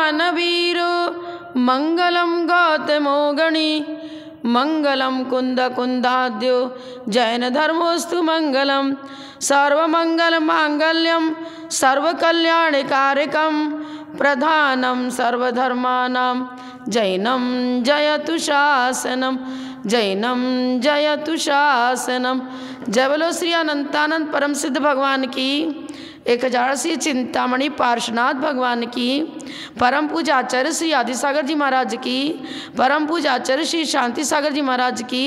दानवीरो मंगलम गौतमो गणी मंगलम कुंद कुंदाद्यो जैन धर्मोस्तु मंगलम सर्वमंगल मांगल्यम सर्वकल्याणकारकम प्रधानम सर्वधर्मानां जैनम जयतु शासनम जैनम जयतु शासनम। जय बोलो श्री अनंतानंद परम सिद्ध भगवान की, 1000 चिंतामणि पार्श्वनाथ भगवान की, परम पूज्य आचार्य श्री आदिसागर जी महाराज की, परम पूज्य आचार्य श्री शांति सागर जी महाराज की,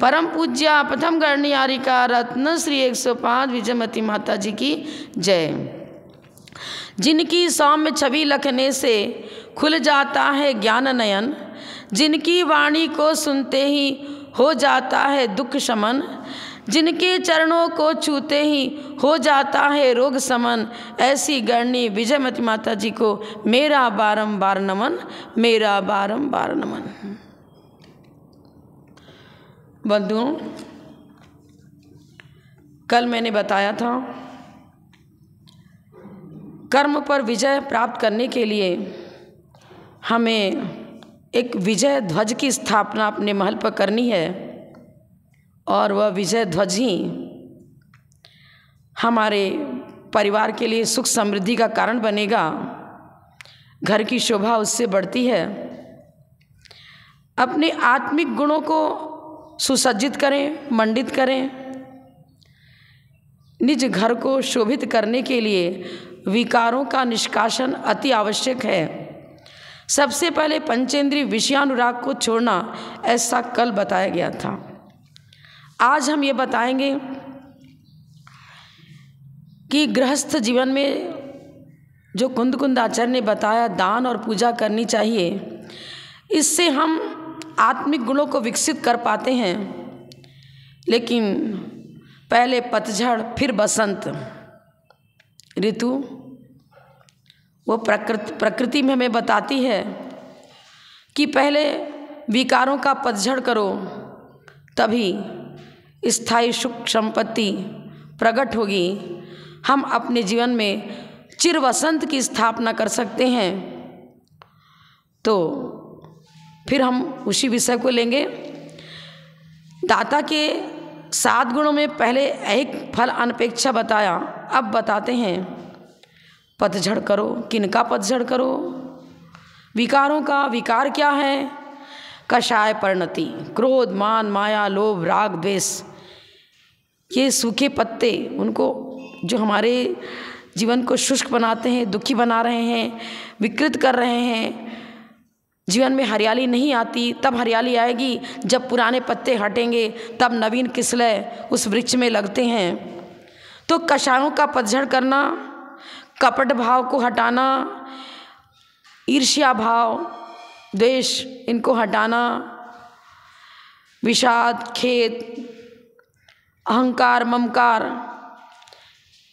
परम पूज्य प्रथम गणनियारिका रत्न श्री 105 विजयमती माता जी की जय। जिनकी सौम्य छवि लखने से खुल जाता है ज्ञान नयन, जिनकी वाणी को सुनते ही हो जाता है दुख शमन, जिनके चरणों को छूते ही हो जाता है रोग समन, ऐसी गणनी विजयमती माता जी को मेरा बारंबार नमन, मेरा बारंबार नमन। बंधुओं, कल मैंने बताया था कर्म पर विजय प्राप्त करने के लिए हमें एक विजय ध्वज की स्थापना अपने महल पर करनी है, और वह विजय ध्वज ही हमारे परिवार के लिए सुख समृद्धि का कारण बनेगा। घर की शोभा उससे बढ़ती है। अपने आत्मिक गुणों को सुसज्जित करें, मंडित करें। निज घर को शोभित करने के लिए विकारों का निष्कासन अति आवश्यक है। सबसे पहले पंचेंद्रिय विषयानुराग को छोड़ना, ऐसा कल बताया गया था। आज हम ये बताएंगे कि गृहस्थ जीवन में जो कुंद कुंद आचार्य ने बताया दान और पूजा करनी चाहिए, इससे हम आत्मिक गुणों को विकसित कर पाते हैं। लेकिन पहले पतझड़ फिर बसंत ऋतु वो प्रकृति में हमें बताती है कि पहले विकारों का पतझड़ करो, तभी स्थायी सुख संपत्ति प्रकट होगी। हम अपने जीवन में चिर वसंत की स्थापना कर सकते हैं। तो फिर हम उसी विषय को लेंगे। दाता के 7 गुणों में पहले एक फल अनपेक्षा बताया, अब बताते हैं पतझड़ करो। किनका पतझड़ करो? विकारों का। विकार क्या है? कषाय परिणति, क्रोध, मान, माया, लोभ, राग, द्वेष, ये सूखे पत्ते, उनको जो हमारे जीवन को शुष्क बनाते हैं, दुखी बना रहे हैं, विकृत कर रहे हैं। जीवन में हरियाली नहीं आती, तब हरियाली आएगी जब पुराने पत्ते हटेंगे, तब नवीन किस्लें उस वृक्ष में लगते हैं। तो कषायों का पतझड़ करना, कपट भाव को हटाना, ईर्ष्या भाव, द्वेष, इनको हटाना, विषाद, खेद, अहंकार, ममकार,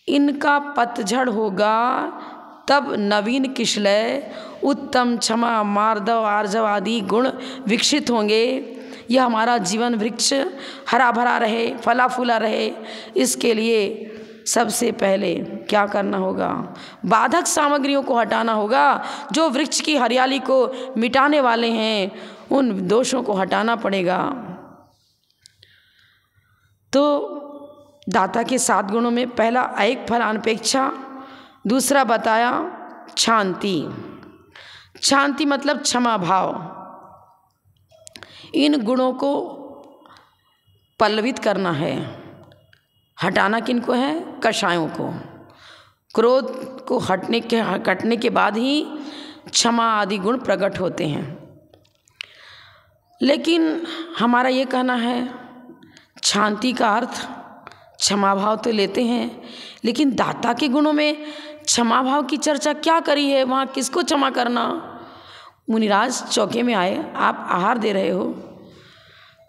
इनका पतझड़ होगा, तब नवीन किस्लें, उत्तम, क्षमा, मार्दव, आर्जव आदि गुण विकसित होंगे। यह हमारा जीवन वृक्ष हरा भरा रहे, फला फूला रहे। इसके लिए सबसे पहले क्या करना होगा? बाधक सामग्रियों को हटाना होगा। जो वृक्ष की हरियाली को मिटाने वाले हैं, उन दोषों को हटाना पड़ेगा। तो दाता के 7 गुणों में पहला एक फल अनपेक्षा, दूसरा बताया शांति। शांति मतलब क्षमा भाव। इन गुणों को पल्लवित करना है। हटाना किनको है? कषायों को। क्रोध को कटने के बाद ही क्षमा आदि गुण प्रकट होते हैं। लेकिन हमारा ये कहना है, शांति का अर्थ क्षमा भाव तो लेते हैं, लेकिन दाता के गुणों में क्षमा भाव की चर्चा क्या करी है? वहाँ किसको क्षमा करना? मुनिराज चौके में आए, आप आहार दे रहे हो,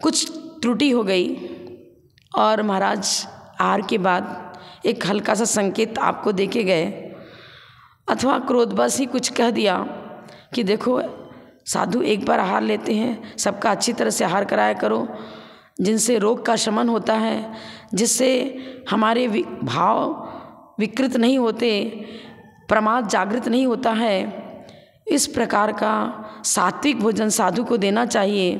कुछ त्रुटि हो गई, और महाराज आहार के बाद एक हल्का सा संकेत आपको देके गए, अथवा क्रोधवश ही कुछ कह दिया कि देखो साधु एक बार आहार लेते हैं, सबका अच्छी तरह से आहार कराया करो, जिनसे रोग का शमन होता है, जिससे हमारे भाव विकृत नहीं होते, प्रमाद जागृत नहीं होता है। इस प्रकार का सात्विक भोजन साधु को देना चाहिए।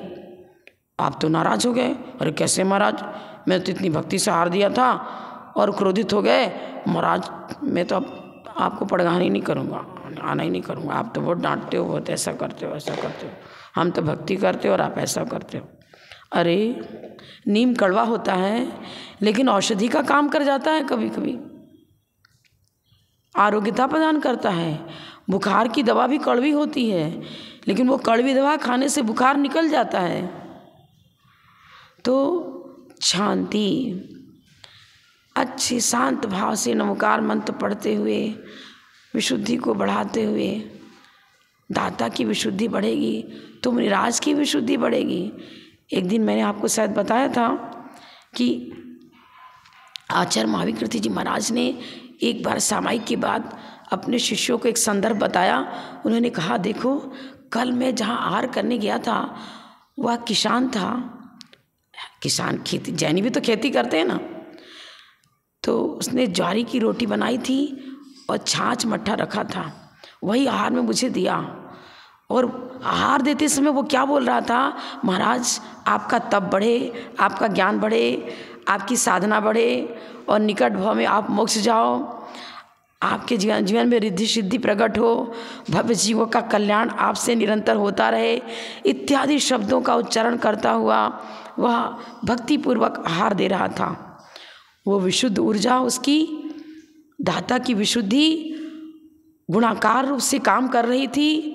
आप तो नाराज हो गए, अरे कैसे महाराज, मैं तो इतनी भक्ति से आहार दिया था और क्रोधित हो गए महाराज, मैं तो अब आपको पड़गान ही नहीं करूँगा, आना ही नहीं करूँगा, आप तो बहुत डांटते हो, बहुत ऐसा करते हो, ऐसा करते हो, हम तो भक्ति करते हो और आप ऐसा करते हो। अरे नीम कड़वा होता है लेकिन औषधि का काम कर जाता है, कभी कभी आरोग्यता प्रदान करता है। बुखार की दवा भी कड़वी होती है लेकिन वो कड़वी दवा खाने से बुखार निकल जाता है। तो शांति, अच्छे शांत भाव से नमोकार मंत्र पढ़ते हुए विशुद्धि को बढ़ाते हुए दाता की विशुद्धि बढ़ेगी तो मुनिराज की विशुद्धि बढ़ेगी। एक दिन मैंने आपको शायद बताया था कि आचार्य महावीर कीर्ति जी महाराज ने एक बार सामायिक के बाद अपने शिष्यों को एक संदर्भ बताया। उन्होंने कहा, देखो कल मैं जहाँ आहार करने गया था वह किसान था, किसान खेती, जैनी भी तो खेती करते हैं ना, तो उसने ज्वारी की रोटी बनाई थी और छाछ मट्ठा रखा था, वही आहार में मुझे दिया। और आहार देते समय वो क्या बोल रहा था, महाराज आपका तप बढ़े, आपका ज्ञान बढ़े, आपकी साधना बढ़े और निकट भव में आप मोक्ष जाओ, आपके जीवन में रिद्धि सिद्धि प्रकट हो, भव्य जीवों का कल्याण आपसे निरंतर होता रहे, इत्यादि शब्दों का उच्चारण करता हुआ वह भक्तिपूर्वक आहार दे रहा था। वो विशुद्ध ऊर्जा, उसकी दाता की विशुद्धि गुणाकार रूप से काम कर रही थी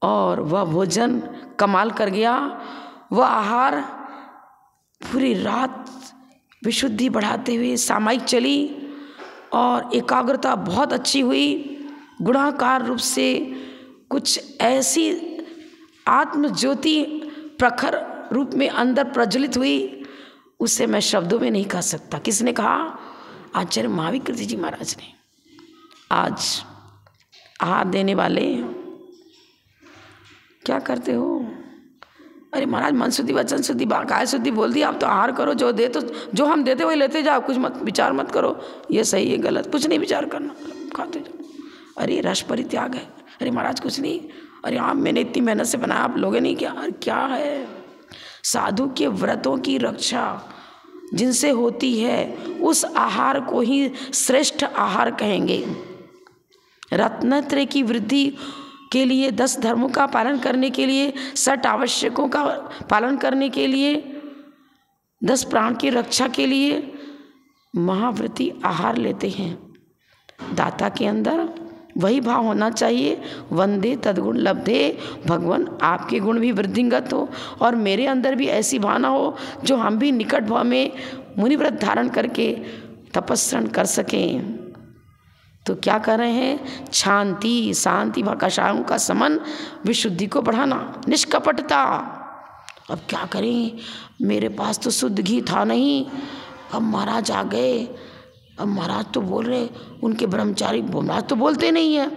और वह भोजन कमाल कर गया। वह आहार पूरी रात विशुद्धि बढ़ाते हुए सामायिक चली और एकाग्रता बहुत अच्छी हुई, गुणाकार रूप से कुछ ऐसी आत्म ज्योति प्रखर रूप में अंदर प्रज्वलित हुई, उसे मैं शब्दों में नहीं कह सकता। किसने कहा? आचार्य महावीर कीर्ति जी महाराज ने। आज आहार देने वाले क्या करते हो? अरे महाराज मन शुद्धि वचन शुद्धि काय शुद्धि बोल दी, आप तो आहार करो, जो दे तो जो हम देते वही लेते जाओ, कुछ मत विचार मत करो ये सही है गलत, कुछ नहीं विचार करना, खाते जाओ। अरे रस परित्याग है, अरे महाराज कुछ नहीं, अरे आप मैंने इतनी मेहनत से बनाया, आप लोगों ने क्या? अरे क्या है? साधु के व्रतों की रक्षा जिनसे होती है उस आहार को ही श्रेष्ठ आहार कहेंगे। रत्नत्रय की वृद्धि के लिए, 10 धर्मों का पालन करने के लिए, 60 आवश्यकों का पालन करने के लिए, 10 प्राण की रक्षा के लिए महाव्रती आहार लेते हैं। दाता के अंदर वही भाव होना चाहिए, वंदे तद्गुण लब्धे, भगवान आपके गुण भी वृद्धिंगत हो और मेरे अंदर भी ऐसी भावना हो जो हम भी निकट भाव में मुनिव्रत धारण करके तपस्रण कर सकें। तो क्या कर रहे हैं? शांति, शांति कषायों का समन, विशुद्धि को बढ़ाना, निष्कपटता। अब क्या करें, मेरे पास तो शुद्ध घी था नहीं, अब महाराज आ गए, अब महाराज तो बोल रहे, उनके ब्रह्मचारी, महाराज तो बोलते नहीं है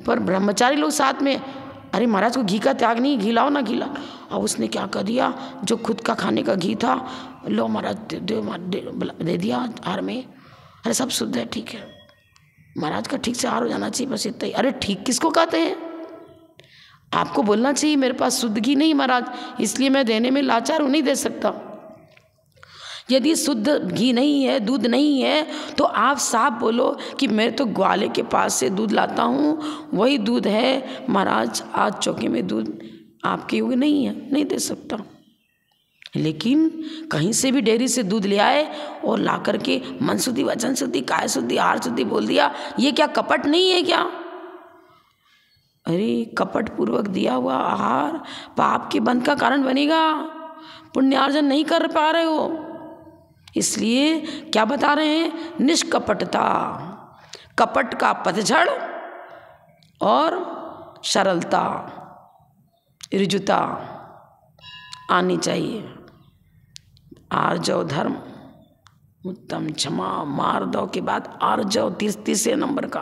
पर ब्रह्मचारी लोग साथ में, अरे महाराज को घी का त्याग नहीं, घी लाओ ना, घी लाओ। अब उसने क्या कर दिया, जो खुद का खाने का घी था, लो महाराज दे दिया आहार में। अरे सब शुद्ध है, ठीक है, महाराज का ठीक से आहार हो जाना चाहिए, बस इतना ही। अरे ठीक किसको कहते हैं? आपको बोलना चाहिए मेरे पास शुद्ध घी नहीं महाराज, इसलिए मैं देने में लाचार हूँ, नहीं दे सकता। यदि शुद्ध घी नहीं है, दूध नहीं है, तो आप साफ बोलो कि मैं तो ग्वाले के पास से दूध लाता हूँ, वही दूध है महाराज, आज चौके में दूध आपके योग्य नहीं है, नहीं दे सकता। लेकिन कहीं से भी डेयरी से दूध ले आए और ला करके मन शुद्धि वचन शुद्धि काय शुद्धि आहार शुद्धि बोल दिया, ये क्या कपट नहीं है क्या? अरे कपट पूर्वक दिया हुआ आहार पाप के बंध का कारण बनेगा, पुण्यार्जन नहीं कर पा रहे हो। इसलिए क्या बता रहे हैं? निष्कपटता, कपट का पतझड़ और सरलता, ऋजुता आनी चाहिए। आर्जव धर्म उत्तम, क्षमा मार्दव के बाद आर्जव तीसरे नंबर का।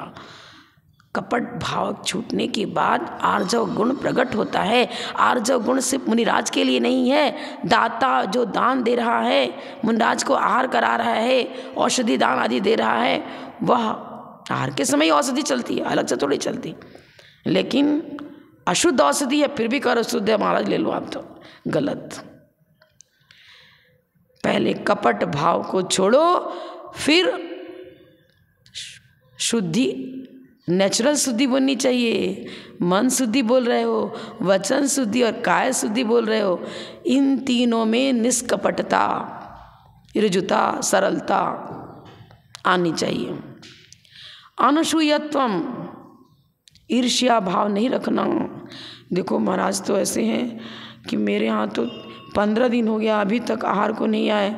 कपट भाव छूटने के बाद आर्जव गुण प्रकट होता है। आर्जव गुण सिर्फ मुनिराज के लिए नहीं है, दाता जो दान दे रहा है, मुनिराज को आहार करा रहा है, औषधि दान आदि दे रहा है, वह आहार के समय औषधि चलती है, अलग से थोड़ी चलती, लेकिन अशुद्ध औषधि है फिर भी करो शुद्ध है महाराज ले लो आप, तो गलत। पहले कपट भाव को छोड़ो, फिर शुद्धि, नेचुरल शुद्धि बोलनी चाहिए। मन शुद्धि बोल रहे हो, वचन शुद्धि और काय शुद्धि बोल रहे हो, इन तीनों में निष्कपटता, ऋजुता, सरलता आनी चाहिए। अनसूयत्वम, ईर्ष्या भाव नहीं रखना। देखो महाराज तो ऐसे हैं कि मेरे यहाँ तो 15 दिन हो गया अभी तक आहार को नहीं आए।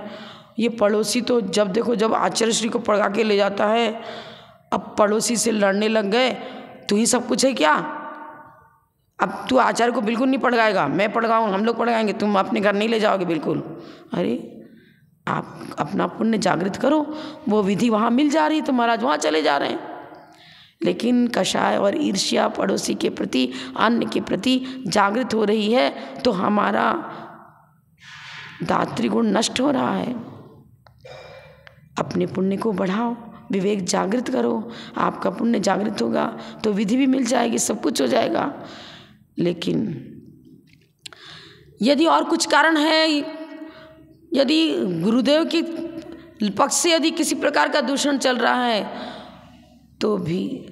ये पड़ोसी तो जब देखो जब आचार्य श्री को पड़गा के ले जाता है, अब पड़ोसी से लड़ने लग गए, तू ही सब कुछ है क्या? अब तू आचार्य को बिल्कुल नहीं पड़गाएगा, मैं पड़गाऊँ, हम लोग पड़गाएंगे, तुम अपने घर नहीं ले जाओगे बिल्कुल। अरे आप अपना पुण्य जागृत करो, वो विधि वहाँ मिल जा रही है तो महाराज वहाँ चले जा रहे हैं। लेकिन कषाय और ईर्ष्या पड़ोसी के प्रति, अन्य के प्रति जागृत हो रही है तो हमारा दात्री गुण नष्ट हो रहा है। अपने पुण्य को बढ़ाओ, विवेक जागृत करो, आपका पुण्य जागृत होगा तो विधि भी मिल जाएगी, सब कुछ हो जाएगा। लेकिन यदि और कुछ कारण है, यदि गुरुदेव के पक्ष से यदि किसी प्रकार का दूषण चल रहा है तो भी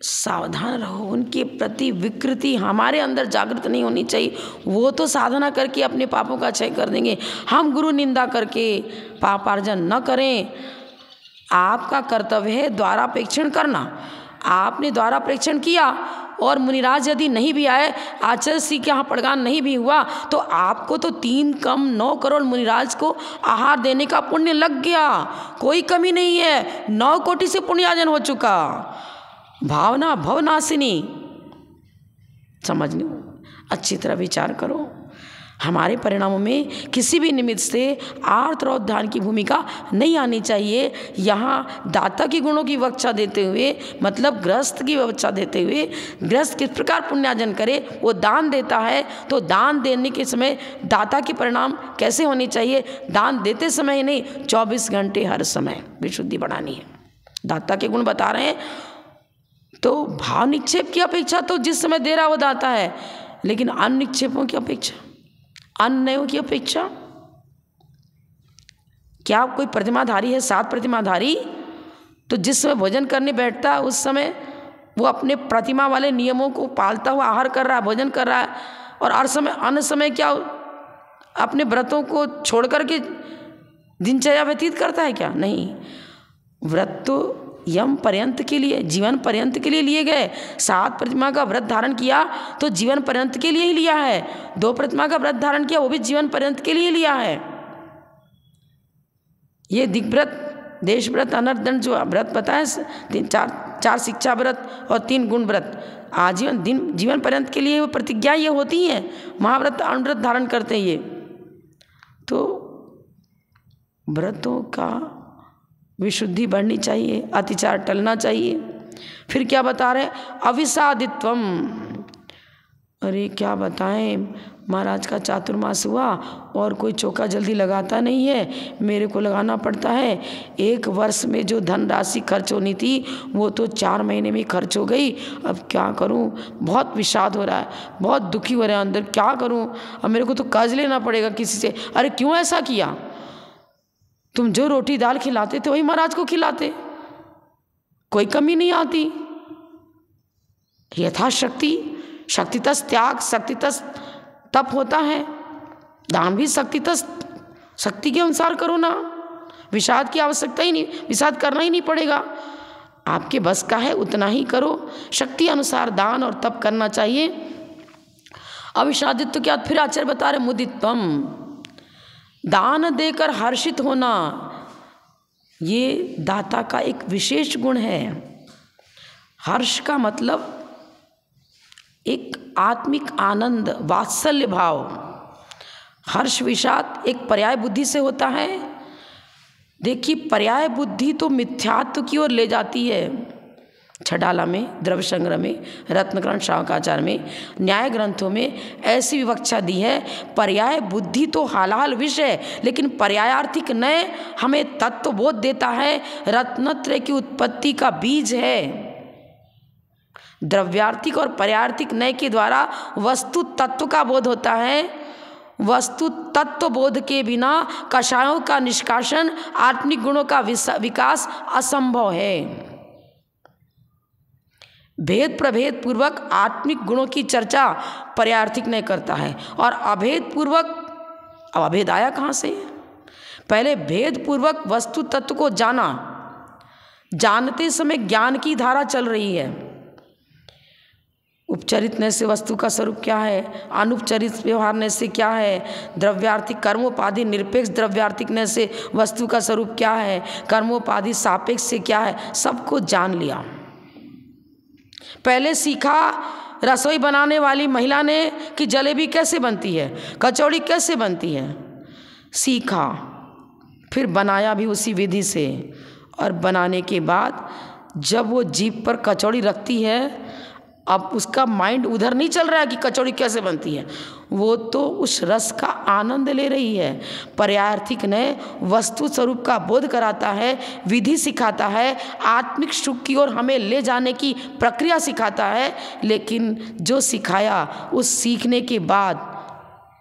सावधान रहो, उनके प्रति विकृति हमारे अंदर जागृत नहीं होनी चाहिए। वो तो साधना करके अपने पापों का क्षय कर देंगे, हम गुरु निंदा करके पापार्जन न करें। आपका कर्तव्य है द्वारापेक्षण करना। आपने द्वारापेक्षण किया और मुनिराज यदि नहीं भी आए, आचार्य श्री के यहाँ पड़गान नहीं भी हुआ, तो आपको तो 3 कम 9 करोड़ मुनिराज को आहार देने का पुण्य लग गया, कोई कमी नहीं है। 9 कोटि से पुण्यार्जन हो चुका। भावना भवनाशिनी, समझने अच्छी तरह विचार करो। हमारे परिणामों में किसी भी निमित्त से आर्त और ध्यान की भूमिका नहीं आनी चाहिए। यहाँ दाता के गुणों की व्याख्या देते हुए, मतलब गृहस्थ की व्याख्या देते हुए, गृहस्थ किस प्रकार पुण्यार्जन करे, वो दान देता है तो दान देने के समय दाता के परिणाम कैसे होने चाहिए। दान देते समय ही नहीं, 24 घंटे हर समय विशुद्धि बढ़ानी है। दाता के गुण बता रहे हैं तो भाव निक्षेप की अपेक्षा तो जिस समय दे रहा वो दाता है, लेकिन अन्य निक्षेपों की अपेक्षा, अन्यों की अपेक्षा, क्या कोई प्रतिमाधारी है 7 प्रतिमाधारी, तो जिस समय भोजन करने बैठता है उस समय वो अपने प्रतिमा वाले नियमों को पालता हुआ आहार कर रहा है, भोजन कर रहा है, और हर समय अन्य समय क्या अपने व्रतों को छोड़ करके दिनचर्या व्यतीत करता है क्या? नहीं, व्रत तो यम पर्यंत के लिए, जीवन पर्यंत के लिए लिए गए। 7 प्रतिमा का व्रत धारण किया तो जीवन पर्यंत के लिए ही लिया है। 2 प्रतिमा का व्रत धारण किया वो भी जीवन पर्यंत के लिए लिया है। ये दिग्व्रत, देश व्रत, अनर्दंड जो व्रत बताए, 4 शिक्षा व्रत और 3 गुण व्रत, आजीवन जीवन पर्यंत के लिए वो प्रतिज्ञा ये होती हैं। महाव्रत अणुव्रत धारण करते हैं ये। तो व्रतों का विशुद्धि बढ़नी चाहिए, अतिचार टलना चाहिए। फिर क्या बता रहे? अविषादित्वम। अरे क्या बताएं, महाराज का चातुर्मास हुआ और कोई चौका जल्दी लगाता नहीं है, मेरे को लगाना पड़ता है। 1 वर्ष में जो धनराशि खर्च होनी थी वो तो 4 महीने में खर्च हो गई। अब क्या करूं, बहुत विषाद हो रहा है, बहुत दुखी हो रहा है अंदर, क्या करूं, अब मेरे को तो कर्ज लेना पड़ेगा किसी से। अरे क्यों ऐसा किया? तुम जो रोटी दाल खिलाते थे वही महाराज को खिलाते, कोई कमी नहीं आती। यथाशक्ति, शक्तितस त्याग, शक्तितस तप होता है। दान भी शक्तितस, शक्ति के अनुसार करो ना, विषाद की आवश्यकता ही नहीं, विषाद करना ही नहीं पड़ेगा। आपके बस का है उतना ही करो, शक्ति अनुसार दान और तप करना चाहिए। अविषादित्व क्या? फिर आचार्य बता रहे मुदित्वम, दान देकर हर्षित होना, ये दाता का एक विशेष गुण है। हर्ष का मतलब एक आत्मिक आनंद, वात्सल्य भाव। हर्ष विषाद एक पर्याय बुद्धि से होता है। देखिए पर्याय बुद्धि तो मिथ्यात्व की ओर ले जाती है। छडाला में, द्रव्य संग्रह में, रत्नकरण शावकाचार में, न्याय ग्रंथों में ऐसी विवक्षा दी है, पर्याय बुद्धि तो हालाल विषय, लेकिन पर्यायार्थिक नय हमें तत्व बोध देता है, रत्नत्रय की उत्पत्ति का बीज है। द्रव्यार्थिक और पर्यार्थिक नय के द्वारा वस्तु तत्व का बोध होता है। वस्तु तत्व बोध के बिना कषायों का निष्कासन, आत्मिक गुणों का विकास असंभव है। भेद प्रभेद पूर्वक आत्मिक गुणों की चर्चा पर्यार्थिक नय करता है और अभेद पूर्वक, अब अभेद आया कहाँ से? पहले भेद पूर्वक वस्तु तत्व को जाना, जानते समय ज्ञान की धारा चल रही है। उपचरित नय से वस्तु का स्वरूप क्या है, अनुपचरित व्यवहार नय से क्या है, द्रव्यार्थिक कर्मोपाधि निरपेक्ष द्रव्यार्थिक नय से वस्तु का स्वरूप क्या है, कर्मोपाधि सापेक्ष से क्या है, सबको जान लिया। पहले सीखा रसोई बनाने वाली महिला ने कि जलेबी कैसे बनती है, कचौड़ी कैसे बनती है, सीखा, फिर बनाया भी उसी विधि से। और बनाने के बाद जब वो जीभ पर कचौड़ी रखती है, अब उसका माइंड उधर नहीं चल रहा है कि कचौड़ी कैसे बनती है, वो तो उस रस का आनंद ले रही है। पर्यार्थिक नय वस्तु स्वरूप का बोध कराता है, विधि सिखाता है, आत्मिक सुख की ओर हमें ले जाने की प्रक्रिया सिखाता है। लेकिन जो सिखाया उस सीखने के बाद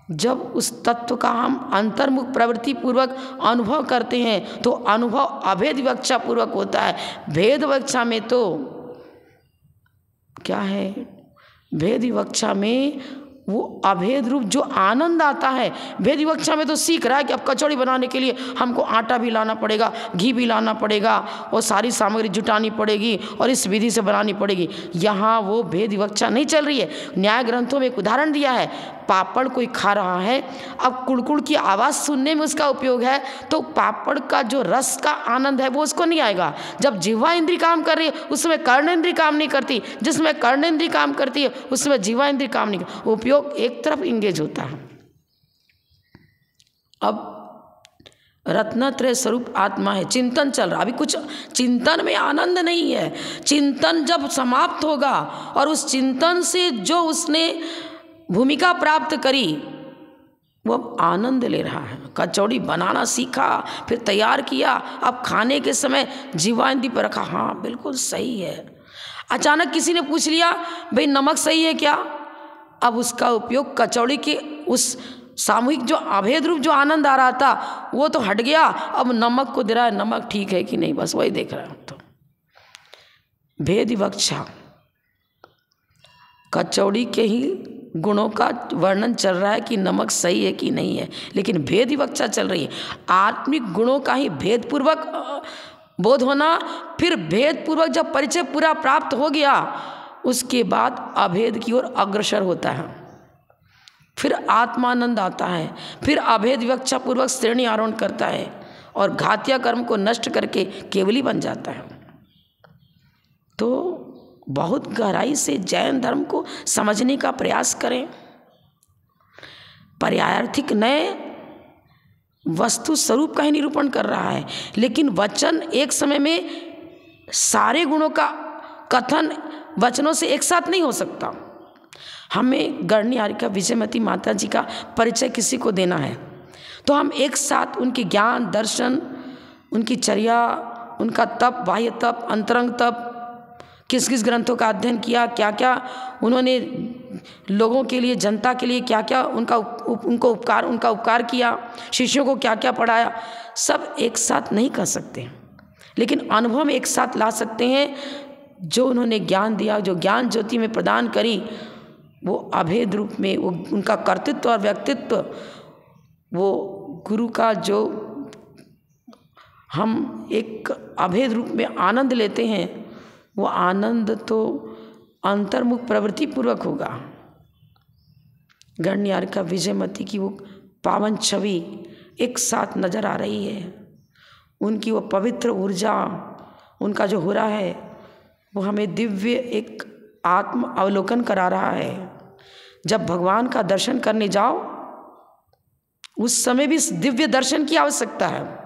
जब उस तत्व का हम अंतर्मुख प्रवृत्ति पूर्वक अनुभव करते हैं तो अनुभव अभेद विवक्षा पूर्वक होता है। भेद विवक्षा में तो क्या है, भेद विवक्षा में वो अभेद रूप जो आनंद आता है, भेद विवक्षा में तो सीख रहा है कि अब कचौड़ी बनाने के लिए हमको आटा भी लाना पड़ेगा, घी भी लाना पड़ेगा और सारी सामग्री जुटानी पड़ेगी और इस विधि से बनानी पड़ेगी। यहाँ वो भेद विवक्षा नहीं चल रही है। न्याय ग्रंथों में एक उदाहरण दिया है, पापड़ कोई खा रहा है, अब कुड़कुड़ की आवाज़ सुनने में उसका उपयोग है तो पापड़ का जो रस का आनंद है वो उसको नहीं आएगा। जब जिह्वा इंद्री काम कर रही है उसमें कर्णेंद्री काम नहीं करती, जिसमें कर्णेंद्री काम करती है उसमें जिह्वा इंद्री काम नहीं करती, उपयोग एक तरफ इंगेज होता है। अब रत्नत्रय स्वरूप आत्मा है, चिंतन चल रहा, अभी कुछ चिंतन में आनंद नहीं है। चिंतन जब समाप्त होगा और उस चिंतन से जो उसने भूमिका प्राप्त करी वो अब आनंद ले रहा है। कचौड़ी बनाना सीखा, फिर तैयार किया, अब खाने के समय जिह्वा इंद्री पर रखा, हाँ बिल्कुल सही है। अचानक किसी ने पूछ लिया भाई नमक सही है क्या, अब उसका उपयोग कचौड़ी के उस सामूहिक जो अभेद रूप जो आनंद आ रहा था वो तो हट गया, अब नमक को दे रहा है, नमक ठीक है कि नहीं, बस वही देख रहा है। तो भेद विवक्षा, कचौड़ी के ही गुणों का वर्णन चल रहा है कि नमक सही है कि नहीं है, लेकिन भेद विवक्षा चल रही है। आत्मिक गुणों का ही भेदपूर्वक बोध होना, फिर भेदपूर्वक जब परिचय पूरा प्राप्त हो गया उसके बाद अभेद की ओर अग्रसर होता है, फिर आत्मानंद आता है, फिर अभेद विवक्षा पूर्वक श्रेणी आरोहण करता है और घातिया कर्म को नष्ट करके केवली बन जाता है। तो बहुत गहराई से जैन धर्म को समझने का प्रयास करें। पर्यायार्थिक नय वस्तु स्वरूप का ही निरूपण कर रहा है, लेकिन वचन एक समय में सारे गुणों का कथन वचनों से एक साथ नहीं हो सकता। हमें गणनिहारिका विजयमती माता जी का परिचय किसी को देना है तो हम एक साथ उनके ज्ञान दर्शन, उनकी चर्या, उनका तप, बाह्य तप, अंतरंग तप, किस किस ग्रंथों का अध्ययन किया, क्या क्या उन्होंने लोगों के लिए, जनता के लिए क्या क्या उनका उपकार किया, शिष्यों को क्या क्या पढ़ाया, सब एक साथ नहीं कर सकते, लेकिन अनुभव में एक साथ ला सकते हैं। जो उन्होंने ज्ञान दिया, जो ज्ञान ज्योति में प्रदान करी, वो अभेद रूप में, वो उनका कर्तृत्व और व्यक्तित्व, वो गुरु का जो हम एक अभेद रूप में आनंद लेते हैं, वो आनंद तो अंतर्मुख प्रवृत्ति पूर्वक होगा। गणनिहारिका विजयमती की वो पावन छवि एक साथ नजर आ रही है, उनकी वो पवित्र ऊर्जा, उनका जो हो रहा है वो हमें दिव्य एक आत्म अवलोकन करा रहा है। जब भगवान का दर्शन करने जाओ उस समय भी दिव्य दर्शन की आवश्यकता है।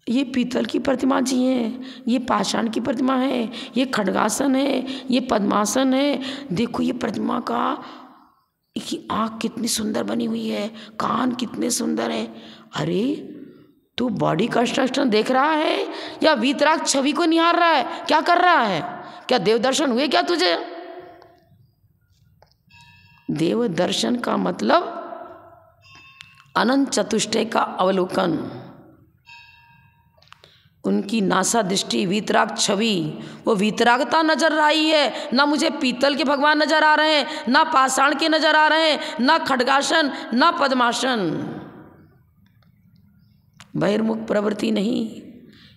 ये पीतल की प्रतिमा जी हैं, ये पाषाण की प्रतिमा है, ये खड्गासन है, ये पद्मासन है, देखो ये प्रतिमा का की आँख कितनी सुंदर बनी हुई है, कान कितने सुंदर है। अरे तू बॉडी कंस्ट्रक्शन देख रहा है या वीतराग छवि को निहार रहा है, क्या कर रहा है? क्या देव दर्शन हुए क्या तुझे? देव दर्शन का मतलब अनंत चतुष्टय का अवलोकन, उनकी नासा दृष्टि, वीतराग छवि, वो वीतरागता नजर आई है। ना मुझे पीतल के भगवान नजर आ रहे हैं, ना पाषाण के नजर आ रहे हैं, ना खड्गासन, ना पद्मासन। बहिर्मुख प्रवृत्ति नहीं,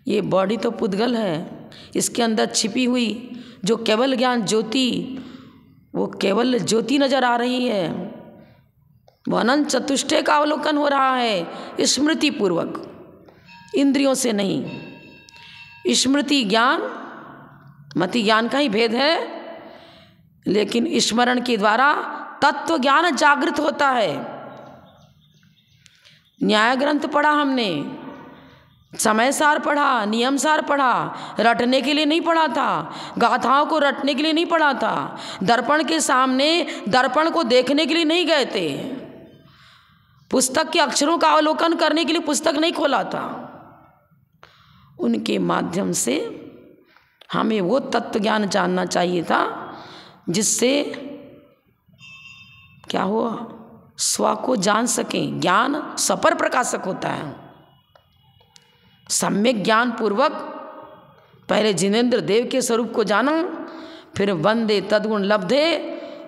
ये बॉडी तो पुद्गल है, इसके अंदर छिपी हुई जो केवल ज्ञान ज्योति, वो केवल ज्योति नजर आ रही है। वो अनंत चतुष्टय का अवलोकन हो रहा है स्मृति पूर्वक, इंद्रियों से नहीं। स्मृति ज्ञान मति ज्ञान का ही भेद है, लेकिन स्मरण के द्वारा तत्व ज्ञान जागृत होता है। न्याय ग्रंथ पढ़ा हमने, समय सार पढ़ा, नियम सार पढ़ा, रटने के लिए नहीं पढ़ा था, गाथाओं को रटने के लिए नहीं पढ़ा था, दर्पण के सामने दर्पण को देखने के लिए नहीं गए थे, पुस्तक के अक्षरों का अवलोकन करने के लिए पुस्तक नहीं खोला था। उनके माध्यम से हमें वो तत्व ज्ञान जानना चाहिए था जिससे क्या हुआ, स्व को जान सकें। ज्ञान सपर प्रकाशक होता है। सम्यक ज्ञान पूर्वक पहले जिनेंद्र देव के स्वरूप को जाना, फिर वंदे तद्गुण लब्धे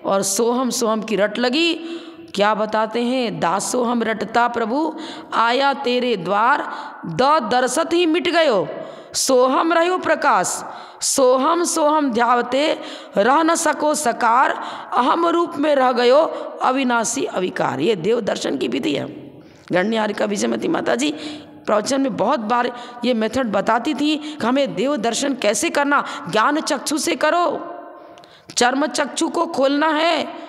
और सोहम सोहम की रट लगी। क्या बताते हैं, दासोहम रटता प्रभु आया तेरे द्वार, द दर्शत ही मिट गयो सोहम रहो प्रकाश, सोहम सोहम ध्यावते रह न सको सकार, अहम रूप में रह गयो अविनाशी अविकार। ये देव दर्शन की विधि है। गण्यहारिका विजयमती माता जी प्रवचन में बहुत बार ये मेथड बताती थी कि हमें देव दर्शन कैसे करना। ज्ञान चक्षु से करो, चर्म चक्षु को खोलना है।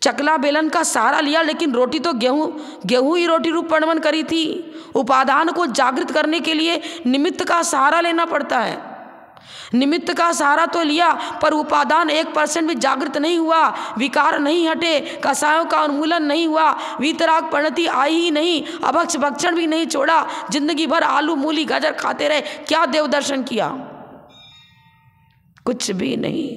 चकला बेलन का सहारा लिया, लेकिन रोटी तो गेहूं ही रोटी रूप वर्णन करी थी। उपादान को जागृत करने के लिए निमित्त का सहारा लेना पड़ता है। निमित्त का सहारा तो लिया, पर उपादान 1% भी जागृत नहीं हुआ, विकार नहीं हटे, कसायों का उन्मूलन नहीं हुआ, वीतराग परिणति आई ही नहीं, अभक्ष भक्षण भी नहीं छोड़ा, जिंदगी भर आलू मूली गाजर खाते रहे। क्या देव दर्शन किया? कुछ भी नहीं।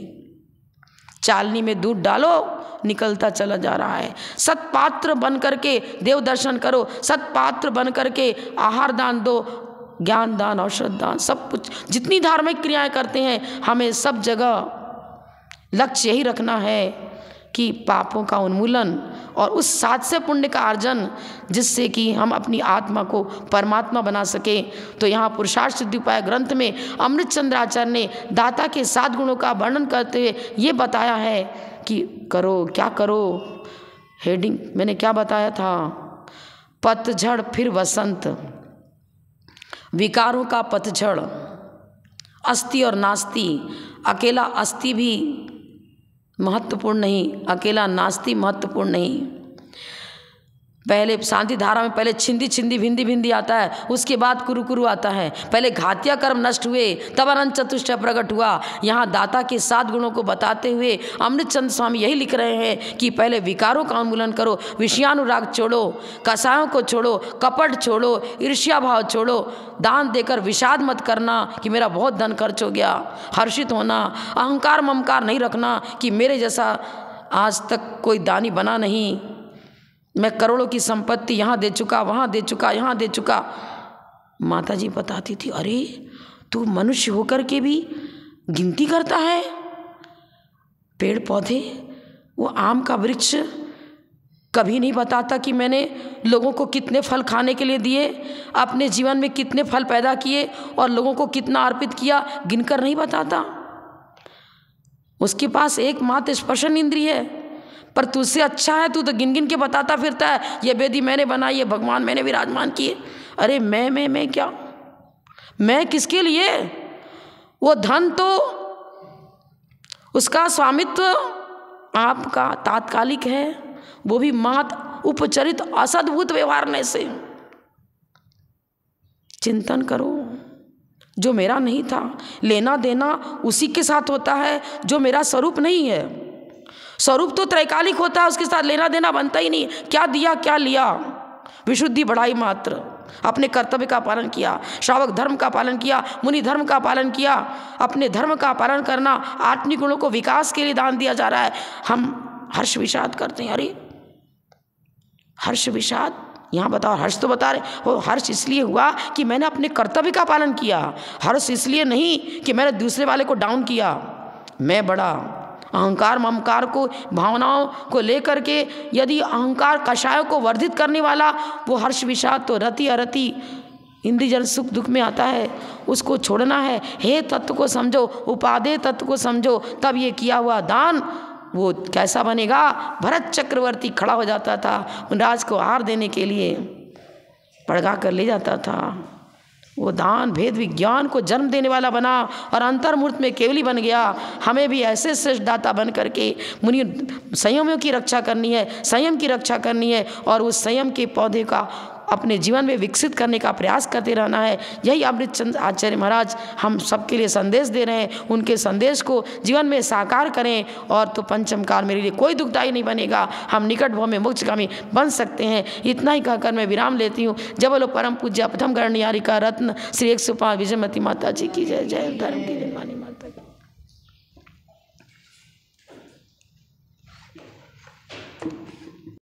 चालनी में दूध डालो, निकलता चला जा रहा है। सत्पात्र बन करके देव दर्शन करो, सत्पात्र बन करके आहार दान दो, ज्ञान दान, औषध दान, सब कुछ जितनी धार्मिक क्रियाएं करते हैं, हमें सब जगह लक्ष्य यही रखना है कि पापों का उन्मूलन और उस साथ से पुण्य का अर्जन, जिससे कि हम अपनी आत्मा को परमात्मा बना सके। तो यहाँ पुरुषार्थ सिद्धि उपाय ग्रंथ में अमृत चंद्राचार्य ने दाता के 7 गुणों का वर्णन करते हुए ये बताया है कि करो, क्या करो। हेडिंग मैंने क्या बताया था, पतझड़ फिर वसंत, विकारों का पतझड़, अस्ति और नास्ति। अकेला अस्ति भी महत्वपूर्ण नहीं, अकेला नास्ति महत्वपूर्ण नहीं। पहले शांति धारा में पहले छिंदी छिंदी भिंदी भिंदी आता है, उसके बाद कुरु कुरु आता है। पहले घातिया कर्म नष्ट हुए, तब अनंत चतुष्टय प्रकट हुआ। यहाँ दाता के 7 गुणों को बताते हुए अमृत चंद्र स्वामी यही लिख रहे हैं कि पहले विकारों का उन्मूलन करो, विषयानुराग छोड़ो, कसायों को छोड़ो, कपट छोड़ो, ईर्ष्या भाव छोड़ो, दान देकर विषाद मत करना कि मेरा बहुत धन खर्च हो गया, हर्षित होना, अहंकार ममकार नहीं रखना कि मेरे जैसा आज तक कोई दानी बना नहीं, मैं करोड़ों की संपत्ति यहाँ दे चुका, वहाँ दे चुका, यहाँ दे चुका। माता जी बताती थी, अरे तू मनुष्य होकर के भी गिनती करता है। पेड़ पौधे, वो आम का वृक्ष कभी नहीं बताता कि मैंने लोगों को कितने फल खाने के लिए दिए, अपने जीवन में कितने फल पैदा किए और लोगों को कितना अर्पित किया, गिनकर नहीं बताता। उसके पास एकमात्र स्पर्शन इंद्रिय है, पर तुझसे अच्छा है, तू तो गिन गिन के बताता फिरता है, ये वेदी मैंने बनाई, ये भगवान मैंने विराजमान किए। अरे मैं क्या, मैं किसके लिए? वो धन तो उसका स्वामित्व आपका तात्कालिक है, वो भी मात उपचरित असद्भुत व्यवहार से। चिंतन करो, जो मेरा नहीं था, लेना देना उसी के साथ होता है जो मेरा स्वरूप नहीं है। स्वरूप तो त्रैकालिक होता है, उसके साथ लेना देना बनता ही नहीं। क्या दिया क्या लिया, विशुद्धि बढ़ाई मात्र। अपने कर्तव्य का पालन किया, श्रावक धर्म का पालन किया, मुनि धर्म का पालन किया। अपने धर्म का पालन करना, आत्मिक गुणों को विकास के लिए दान दिया जा रहा है। हम हर्ष विषाद करते हैं, अरे हर्ष विषाद, यहाँ बताओ, हर्ष तो बता रहे, वो हर्ष इसलिए हुआ कि मैंने अपने कर्तव्य का पालन किया। हर्ष इसलिए नहीं कि मैंने दूसरे वाले को डाउन किया, मैं बड़ा। अहंकार ममकार को, भावनाओं को लेकर के यदि अहंकार कषायों को वर्धित करने वाला वो हर्ष विषाद, तो रति अरति इंद्रियजन सुख दुख में आता है, उसको छोड़ना है। हे तत्व को समझो, उपादेय तत्व को समझो, तब ये किया हुआ दान वो कैसा बनेगा। भरत चक्रवर्ती खड़ा हो जाता था, राज को आहार देने के लिए पड़गा कर ले जाता था। वो दान भेद विज्ञान को जन्म देने वाला बना और अंतर्मूर्त में केवली बन गया। हमें भी ऐसे श्रेष्ठ दाता बन करके मुनि संयमों की रक्षा करनी है, संयम की रक्षा करनी है, और उस संयम के पौधे का अपने जीवन में विकसित करने का प्रयास करते रहना है। यही अमृतचंद आचार्य महाराज हम सबके लिए संदेश दे रहे हैं। उनके संदेश को जीवन में साकार करें, और तो पंचम काल मेरे लिए कोई दुखदायी नहीं बनेगा। हम निकट भव में मोक्षगामी बन सकते हैं। इतना ही कहकर मैं विराम लेती हूँ। जब बोलो परम पूज्य प्रथम गणयारिका रत्न श्री 105 विजयमती माता जी की जय। जय धर्म की जय।